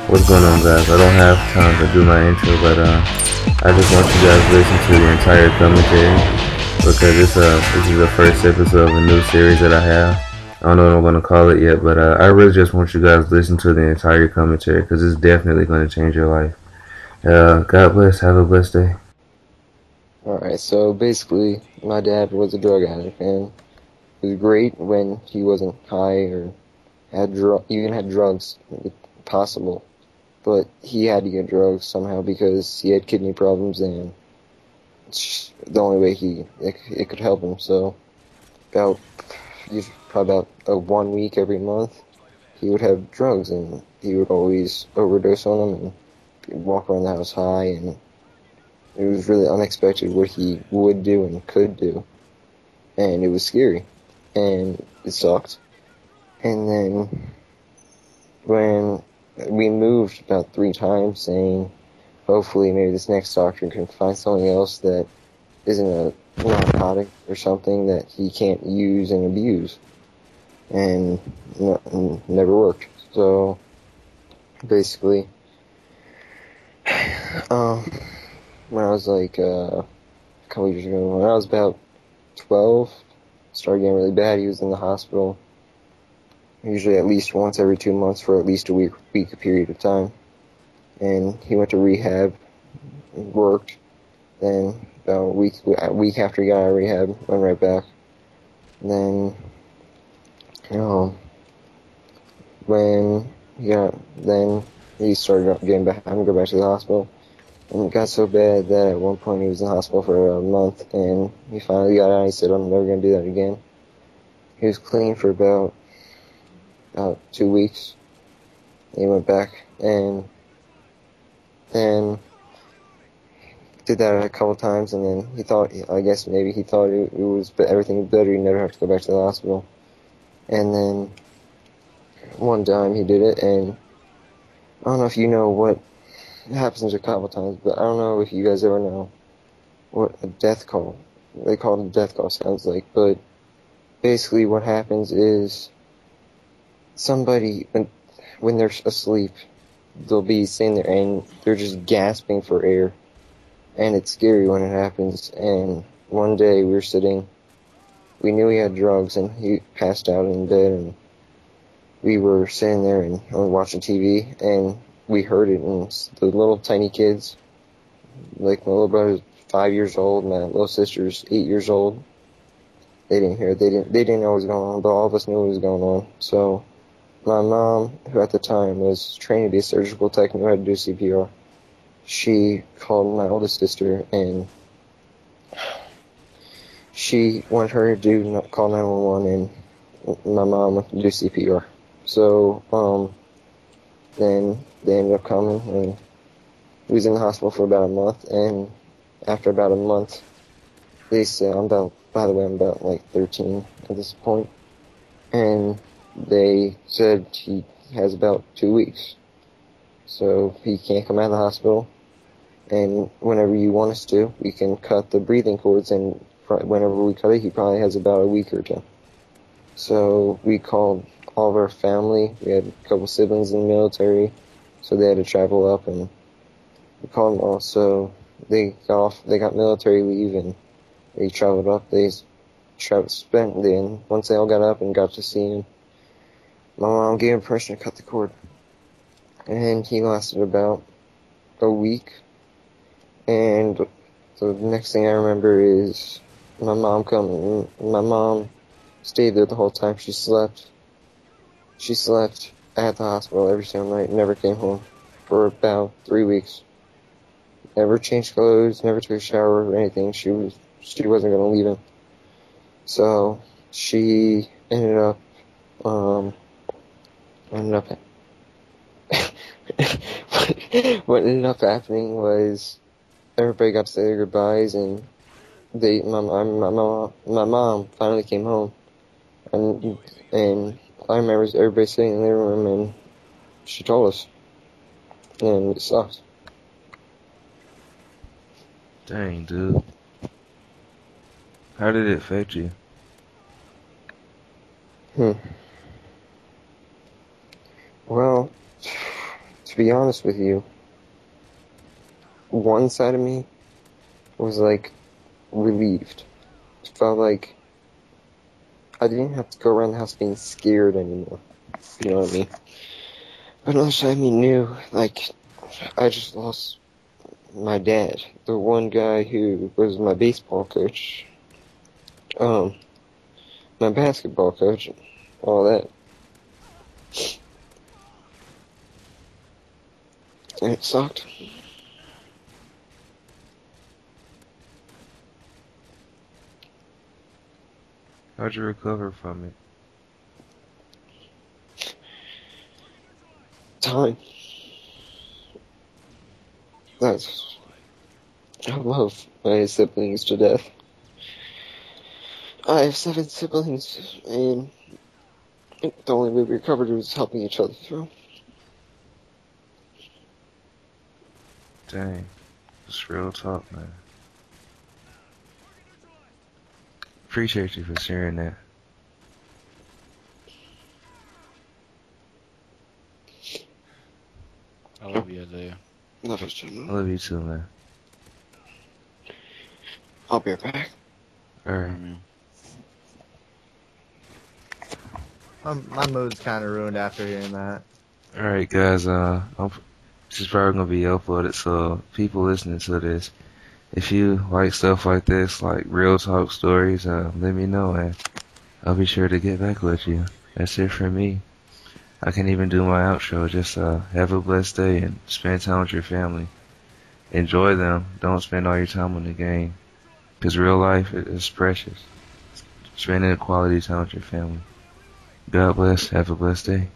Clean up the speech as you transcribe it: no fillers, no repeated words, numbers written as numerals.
What's going on, guys? I don't have time to do my intro, but I just want you guys to listen to the entire commentary because this is the first episode of a new series that I have. I don't know what I'm gonna call it yet, but I really just want you guys to listen to the entire commentary because it's definitely gonna change your life. God bless. Have a blessed day. Alright, so basically, my dad was a drug addict, and it was great when he wasn't high or even had drugs, if possible. But he had to get drugs somehow because he had kidney problems, and it's just the only way it could help him. So about probably about 1 week every month, he would have drugs, and he would always overdose on them and walk around the house high, and it was really unexpected what he would do and could do, and it was scary, and it sucked. And then when we moved about 3 times, saying hopefully maybe this next doctor can find something else that isn't a narcotic or something that he can't use and abuse, and never worked. So basically, when I was like a couple years ago, when I was about 12, started getting really bad. He was in the hospital usually at least once every 2 months for at least a week period of time. And he went to rehab, worked, then about a week after he got out of rehab, went right back. And then, then he started having to go back to the hospital. And it got so bad that at one point he was in the hospital for a month, and he finally got out and he said, I'm never going to do that again. He was clean for about 2 weeks. He went back and then did that a couple times, and then maybe he thought everything was better, he'd never have to go back to the hospital. And then one time he did it, and I don't know if you know what happens a couple times, but I don't know if you guys ever know what a death call, they call it a death call, sounds like. But basically what happens is somebody, when they're asleep, they'll be sitting there and they're just gasping for air, and it's scary when it happens. And one day we knew he had drugs, and he passed out in bed, and we were sitting there and watching TV, and we heard it, and the little tiny kids, like my little brother's 5 years old, my little sister's 8 years old, they didn't hear it. They didn't know what was going on, but all of us knew what was going on. So my mom, who at the time was trained to be a surgical tech, knew how to do CPR. She called my oldest sister, and she wanted her to call 911, and my mom went to do CPR. So then they ended up coming, and he was in the hospital for about a month, and after about a month, they said, I'm about like 13 at this point, and they said he has about 2 weeks, so he can't come out of the hospital, and whenever you want us to, we can cut the breathing cords, and whenever we cut it, he probably has about a week or two. So we called all of our family. We had a couple siblings in the military, so they had to travel up, and we called them all. So they got military leave, and they traveled up. Once they all got up and got to see him, my mom gave him permission to cut the cord, and he lasted about a week. And the next thing I remember is my mom coming. My mom stayed there the whole time. She slept at the hospital every single night, never came home for about 3 weeks. Never changed clothes, never took a shower or anything. She wasn't gonna leave him. So she ended up what ended up happening was everybody got to say their goodbyes, and my mom finally came home, and I remember everybody sitting in their room, and she told us, and it sucks. Dang, dude. How did it affect you? Well, to be honest with you, one side of me was like relieved. It felt like I didn't have to go around the house being scared anymore. You know what I mean? But another side of me knew, like, I just lost my dad, the one guy who was my baseball coach, my basketball coach, all that. And it sucked. How'd you recover from it? Time. That's. I love my siblings to death. I have 7 siblings, and the only way we recovered was helping each other through. Dang. It's real talk, man. Appreciate you for sharing that. I love you, Isaiah. Love you, I gentlemen. love you too, man. I'll be right back. Alright. My mood's kind of ruined after hearing that. Alright, guys, this is probably gonna be uploaded, so people listening to this, if you like stuff like this, like real talk stories, let me know, and I'll be sure to get back with you. That's it for me. I can't even do my outro. Just have a blessed day and spend time with your family. Enjoy them. Don't spend all your time on the game, because real life is precious. Spending quality time with your family. God bless. Have a blessed day.